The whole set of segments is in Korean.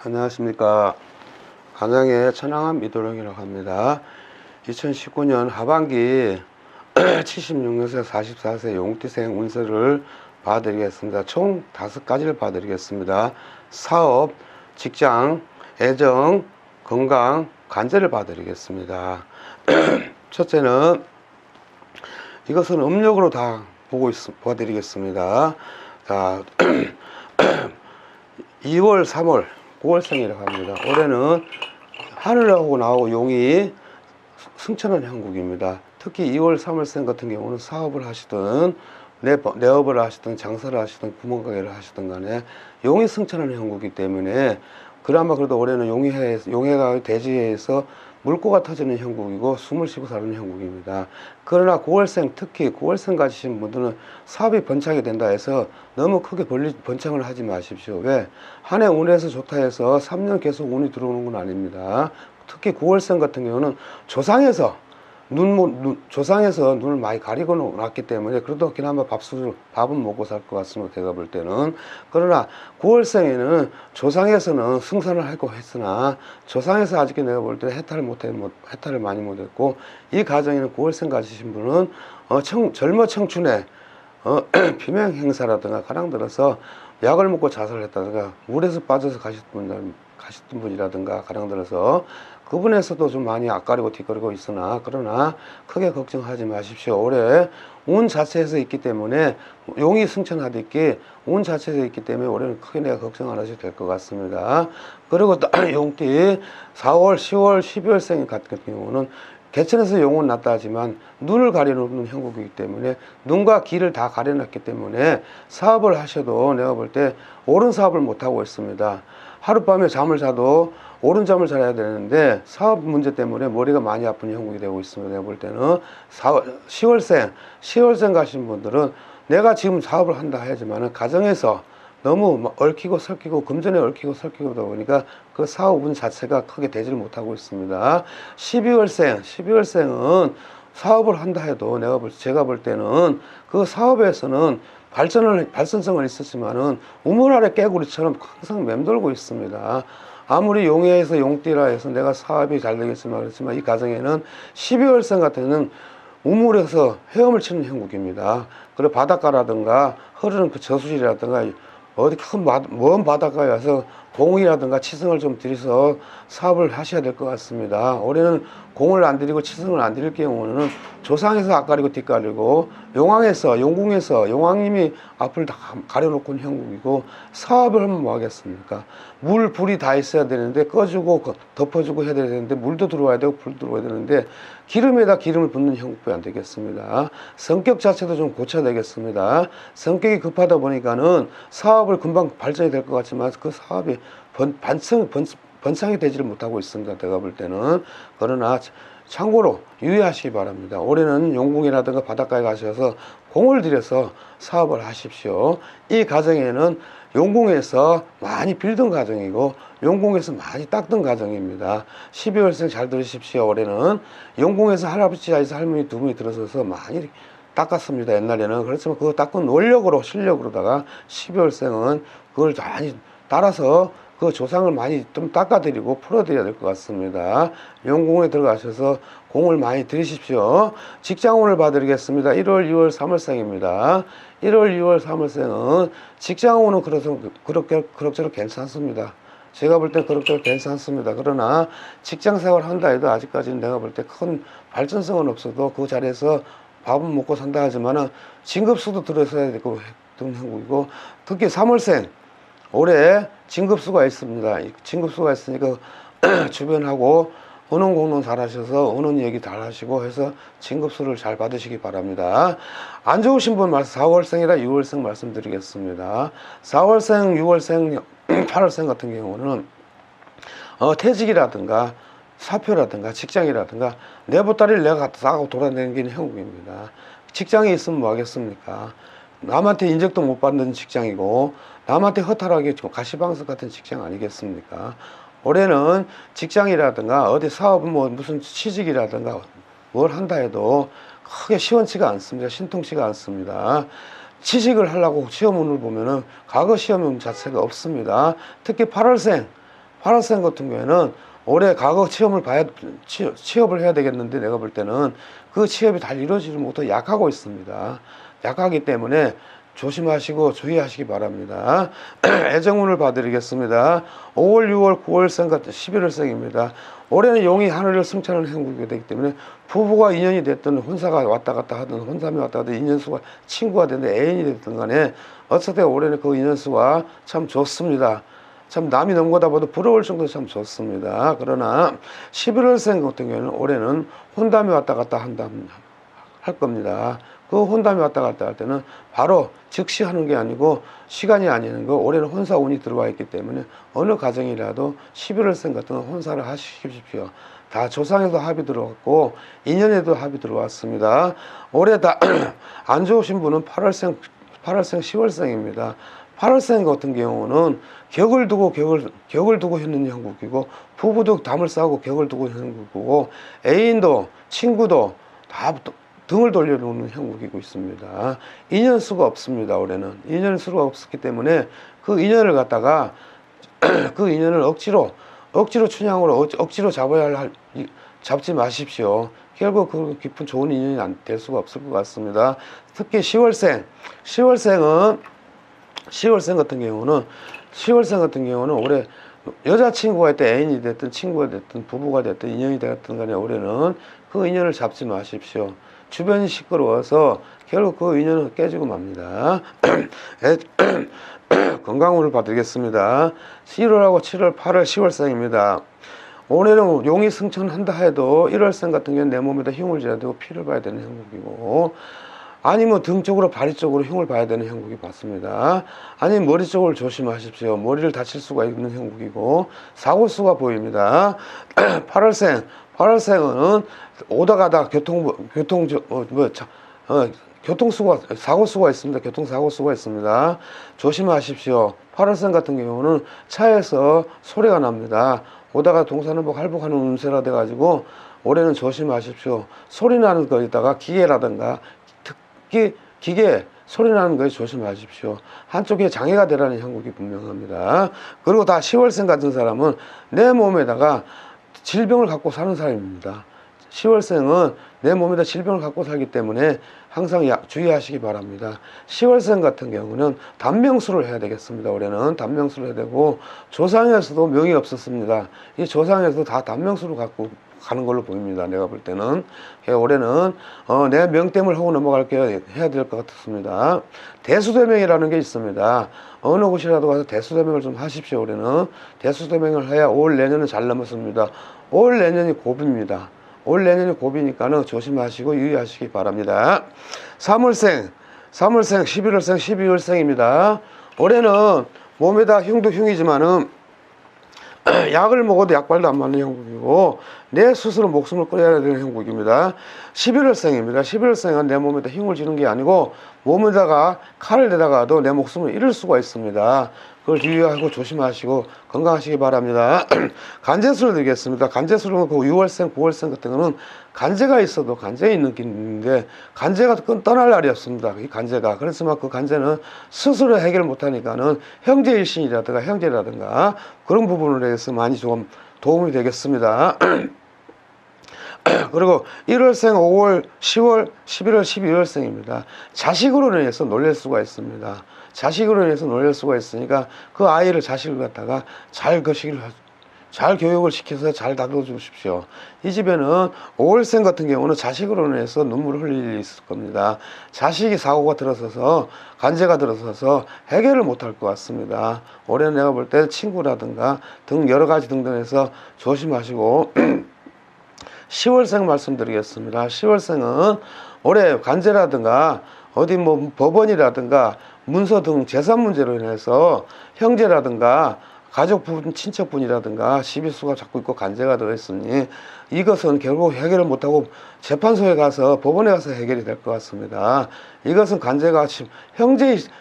안녕하십니까. 간양의 천황한 미도령이라고 합니다. 2019년 하반기 76년생 44세 용띠생 운세를 봐드리겠습니다. 총 5가지를 봐드리겠습니다. 사업, 직장, 애정, 건강, 관제를 봐드리겠습니다. 첫째는 이것은 음력으로 다 봐드리겠습니다. 자, 2월, 3월 9월생이라고 합니다. 올해는 하늘하고 나오고 용이 승천한 형국입니다. 특히 2월, 3월생 같은 경우는 사업을 하시든 내업을 하시든 장사를 하시든 구멍가게를 하시든 간에 용이 승천하는 형국이기 때문에 그나마 그래도 올해는 용해가 대지해에서 물꼬가 터지는 형국이고 숨을 쉬고 사는 형국입니다. 그러나 9월생, 특히 9월생 가지신 분들은 사업이 번창이 된다 해서 너무 크게 번창을 하지 마십시오. 왜? 한 해 운에서 좋다 해서 3년 계속 운이 들어오는 건 아닙니다. 특히 9월생 같은 경우는 조상에서 눈을 많이 가리고 놨기 때문에 그래도 그나마 밥은 먹고 살 것 같습니다. 제가 볼 때는. 그러나 9월생에는 조상에서는 승선을 하고 했으나 조상에서 아직 내가 볼 때 해탈을 많이 못했고, 이 가정에는 9월생 가지신 분은 젊어 청춘에 비명 행사라든가 가령 들어서 약을 먹고 자살을 했다든가 물에서 빠져서 가셨던 분이라든가 가령 들어서 그분에서도 좀 많이 앞가리고 뒷거리고 있으나 그러나 크게 걱정하지 마십시오. 올해 운 자체에서 있기 때문에 용이 승천하듯이 운 자체에서 있기 때문에 올해는 크게 내가 걱정 안 하셔도 될 것 같습니다. 그리고 또 용띠 4월, 10월, 12월생 같은 경우는 개천에서 용은 났다 하지만 눈을 가려놓는 형국이기 때문에 눈과 귀를 다 가려놨기 때문에 사업을 하셔도 내가 볼 때 옳은 사업을 못하고 있습니다. 하룻밤에 잠을 자도 옳은 잠을 자야 되는데 사업 문제 때문에 머리가 많이 아픈 형국이 되고 있습니다. 내가 볼 때는 10월생 가신 분들은 내가 지금 사업을 한다 하지만 가정에서 너무 얽히고 설키고 금전에 얽히고 설키고다 보니까 그 사업은 자체가 크게 되지를 못하고 있습니다. 12월생은 사업을 한다 해도 제가 볼 때는 그 사업에서는 발전성은 있었지만은 우물 아래 깨구리처럼 항상 맴돌고 있습니다. 아무리 용해에서 용띠라 해서 내가 사업이 잘 되겠지만 그렇지만 이 가정에는 12월생 같은 경우는 우물에서 헤엄을 치는 형국입니다. 그리고 바닷가라든가 흐르는 그 저수지라든가 어디 먼 바닷가에 가서 공이라든가 치승을 좀 들여서 사업을 하셔야 될 것 같습니다. 올해는 공을 안 들이고 치승을 안 들일 경우는 조상에서 앞가리고 뒷가리고 용궁에서 용왕님이 앞을 다 가려놓고 있는 형국이고, 사업을 하면 뭐 하겠습니까? 불이 다 있어야 되는데 꺼주고 덮어주고 해야 되는데 물도 들어와야 되고 불도 들어와야 되는데 기름에다 기름을 붓는 형국이 안 되겠습니다. 성격 자체도 좀 고쳐야 되겠습니다. 성격이 급하다 보니까는 사업을 금방 발전이 될 것 같지만 그 사업이 번창이 되지를 못하고 있습니다. 제가 볼 때는. 그러나 참고로 유의하시기 바랍니다. 올해는 용궁이라든가 바닷가에 가셔서 공을 들여서 사업을 하십시오. 이 가정에는 용궁에서 많이 빌던 가정이고 용궁에서 많이 닦던 가정입니다. 12월생 잘 들으십시오. 올해는 용궁에서 할아버지 할머니 두 분이 들어서서 많이 닦았습니다. 옛날에는. 그렇지만 그거 닦은 실력으로다가 12월생은 그걸 많이 따라서 그 조상을 많이 좀 닦아드리고 풀어드려야 될 것 같습니다. 용궁에 들어가셔서 공을 많이 들이십시오. 직장운을 봐드리겠습니다. 1월, 2월, 3월생입니다. 1월, 2월, 3월생은 직장운은 그럭저럭 괜찮습니다. 제가 볼 때 그럭저럭 괜찮습니다. 그러나 직장생활 한다 해도 아직까지는 내가 볼 때 큰 발전성은 없어도 그 자리에서 밥은 먹고 산다 하지만은 진급수도 들어서야 되고 했던 형국이고, 특히 3월생 올해 진급수가 있습니다. 진급수가 있으니까 주변하고 은원 공론 잘 하셔서 은원 얘기 잘 하시고 해서 진급수를 잘 받으시기 바랍니다. 안 좋으신 분 4월생이라 6월생 말씀드리겠습니다. 4월생, 6월생, 8월생 같은 경우는 퇴직이라든가 사표라든가 직장이라든가 내 보따리를 내가 싸고 돌아다니는 형국입니다. 직장에 있으면 뭐 하겠습니까? 남한테 인정도 못 받는 직장이고 남한테 허탈하게 가시방석 같은 직장 아니겠습니까? 올해는 직장이라든가 어디 사업 무슨 취직이라든가 뭘 한다 해도 크게 시원치가 않습니다. 신통치가 않습니다. 취직을 하려고 시험운을 보면은 과거 시험 자체가 없습니다. 특히 8월생 8월생 같은 경우에는 올해 과거 취업을 해야 되겠는데 내가 볼 때는 그 취업이 잘 이루어지지 못해 약하고 있습니다. 약하기 때문에 조심하시고 주의하시기 바랍니다. 애정운을 봐드리겠습니다. 5월, 6월, 9월생 같은 11월생입니다. 올해는 용이 하늘을 승천하는 행복이 되기 때문에 부부가 인연이 됐든 혼사가 왔다 갔다 하든 혼삼이 왔다 갔다 인연수가 친구가 됐든 애인이 됐든 간에 어쨌든 올해는 그 인연수가 참 좋습니다. 참 남이 넘보다 봐도 부러울 정도로 참 좋습니다. 그러나 11월생 같은 경우에는 올해는 혼담이 왔다 갔다 할 겁니다. 그 혼담이 왔다 갔다 할 때는 바로 즉시 하는 게 아니고 시간이 아니는 거, 올해는 혼사운이 들어와 있기 때문에 어느 가정이라도 11월생 같은 건 혼사를 하십시오. 다 조상에도 합이 들어왔고 인연에도 합이 들어왔습니다. 올해 다 안 좋으신 분은 8월생, 10월생입니다. 8월생 같은 경우는 격을 두고 있는 형국이고 부부도 담을 싸우고 격을 두고 있는 형국이고 애인도 친구도 다 등을 돌려놓는 형국이고 있습니다. 인연수가 없습니다. 올해는 인연수가 없었기 때문에 그 인연을 갖다가 그 인연을 억지로 춘향으로 억지로 잡지 마십시오. 결국 그 깊은 좋은 인연이 안 될 수가 없을 것 같습니다. 특히 10월생 같은 경우는 올해 여자친구가 있든 애인이 됐든 친구가 됐든 부부가 됐든 인연이 됐든 간에 올해는 그 인연을 잡지 마십시오. 주변이 시끄러워서 결국 그 인연은 깨지고 맙니다. 건강운을 봐드리겠습니다. 1월하고 7월, 8월, 10월생입니다. 올해는 용이 승천한다 해도 1월생 같은 경우는 내 몸에다 힘을 줘야 되고 피를 봐야 되는 형국이고 아니면 등 쪽으로 발이 쪽으로 힘을 봐야 되는 형국이 봤습니다. 아니면 머리 쪽을 조심하십시오. 머리를 다칠 수가 있는 형국이고 사고수가 보입니다. 8월생은 오다 가다 사고수가 있습니다. 교통사고수가 있습니다. 조심하십시오. 8월생 같은 경우는 차에서 소리가 납니다. 오다가 동사는복 할복하는 운세라 돼가지고 올해는 조심하십시오. 소리 나는 거에다가 기계라든가 특히 기계 소리 나는 거에 조심하십시오. 한쪽에 장애가 되라는 형국이 분명합니다. 그리고 다 10월생 같은 사람은 내 몸에다가 질병을 갖고 사는 사람입니다. 10월생은 내 몸에다 질병을 갖고 살기 때문에 항상 주의하시기 바랍니다. 10월생 같은 경우는 단명수를 해야 되겠습니다. 올해는 단명수를 해야 되고 조상에서도 명이 없었습니다. 이 조상에서도 다 단명수를 갖고 가는 걸로 보입니다. 내가 볼 때는 올해는 내 명땜을 하고 넘어갈게 해야 될 것 같습니다. 대수대명이라는 게 있습니다. 어느 곳이라도 가서 대수대명을 좀 하십시오. 올해는 대수대명을 해야 올 내년은 잘 넘었습니다. 올 내년이 고비입니다. 올 내년이 고비니까는 조심하시고 유의하시기 바랍니다. 3월생, 11월생, 12월생입니다. 올해는 몸에다 흉도 흉이지만은 약을 먹어도 약발도 안 맞는 형국이고 내 스스로 목숨을 끊어야 되는 형국입니다. 11월생입니다. 11월생은 내 몸에다 힘을 주는 게 아니고 몸에다가 칼을 대다가도 내 목숨을 잃을 수가 있습니다. 그걸 유의하고 조심하시고 건강하시기 바랍니다. 간제수를 드리겠습니다. 간제수는 그 6월생, 9월생 같은 거는 간제가 있어도 간제에 있는 길인데 간제가 떠날 날이 없습니다. 이 간제가. 그렇지만 그 간제는 스스로 해결 못하니까는 형제일신이라든가 형제라든가 그런 부분을 해서 많이 좀 도움이 되겠습니다. 그리고 1월생, 5월, 10월, 11월, 12월생입니다. 자식으로 인해서 놀랄 수가 있습니다. 자식으로 인해서 놀랄 수가 있으니까 그 아이를 자식을 갖다가 잘 교육을 시켜서 잘 다뤄 주십시오. 이 집에는 5월생 같은 경우는 자식으로 인해서 눈물을 흘릴 일이 있을 겁니다. 자식이 사고가 들어서서 간제가 들어서서 해결을 못할 것 같습니다. 올해는 내가 볼 때 친구라든가 등 여러 가지 등등해서 조심하시고 10월생 말씀드리겠습니다. 10월생은 올해 간제라든가 어디 뭐 법원이라든가 문서 등 재산 문제로 인해서 형제라든가 가족분, 친척분이라든가 시비수가 자꾸 있고 간제가 들어있으니 이것은 결국 해결을 못하고 재판소에 가서 법원에 가서 해결이 될 것 같습니다. 이것은 간제가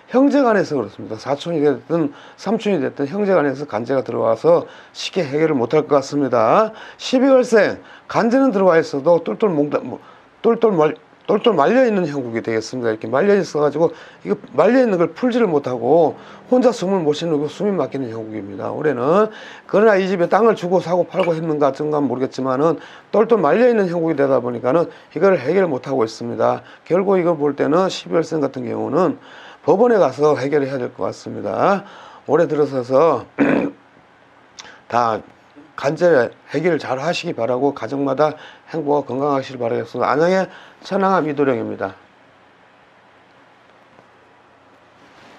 형제간에서 그렇습니다. 사촌이 됐든 삼촌이 됐든 형제간에서 간제가 들어와서 쉽게 해결을 못할 것 같습니다. 12월생 간제는 들어와 있어도 똘똘 똘똘 말려있는 형국이 되겠습니다. 이렇게 말려있어가지고 이거 말려있는 걸 풀지를 못하고 혼자 숨을 못 쉬고 숨이 막히는 형국입니다. 올해는. 그러나 이 집에 땅을 주고 사고 팔고 했는가 어쩐가 모르겠지만은 똘똘 말려있는 형국이 되다 보니까는 이걸 해결 못하고 있습니다. 결국 이걸 볼 때는 12월생 같은 경우는 법원에 가서 해결해야 될 것 같습니다. 올해 들어서서 다 간절히 해결을 잘 하시기 바라고 가정마다 행복하고 건강하시길 바라겠습니다. 안녕의 천황함 이도령입니다.